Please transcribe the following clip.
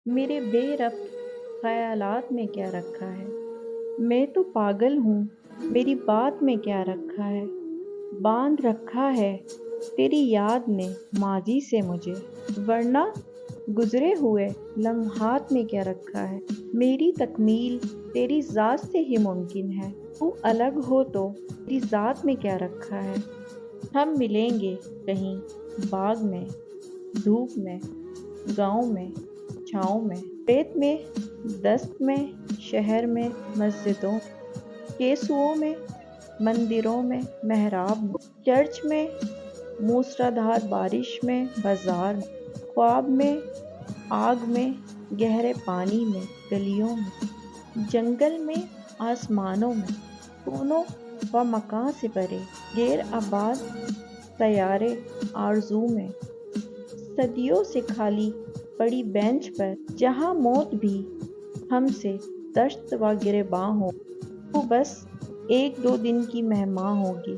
میرے بے ربط خیالات میں کیا رکھا ہے؟ میں تو پاگل ہوں، میری بات میں کیا رکھا ہے؟ باندھ رکھا ہے تیری یاد نے ماضی سے مجھے، ورنہ گزرے ہوئے لمحات میں کیا رکھا ہے؟ میری تکمیل تیری ذات سے ہی ممکن ہے، تو الگ ہو تو تیری ذات میں کیا رکھا ہے؟ ہم ملیں گے کہیں باغ میں، دھوپ میں، گاؤں میں، چھاؤں میں، ریت میں، دست میں، شہر میں، مسجدوں، کیسوؤں میں، مندروں میں، محراب میں، چرچ میں، موسلادھار بارش میں، بازار میں، خواب میں، آگ میں، گہرے پانی میں، گلیوں میں، جنگل میں، آسمانوں میں، کونوں و مکاں سے پرے، غیر آباد سیارے آرزو میں، صدیوں سے خالی پڑی بینچ پر، جہاں موت بھی ہم سے دشت و گریباں ہو، تو بس ایک دو دن کی مہمان ہوگی۔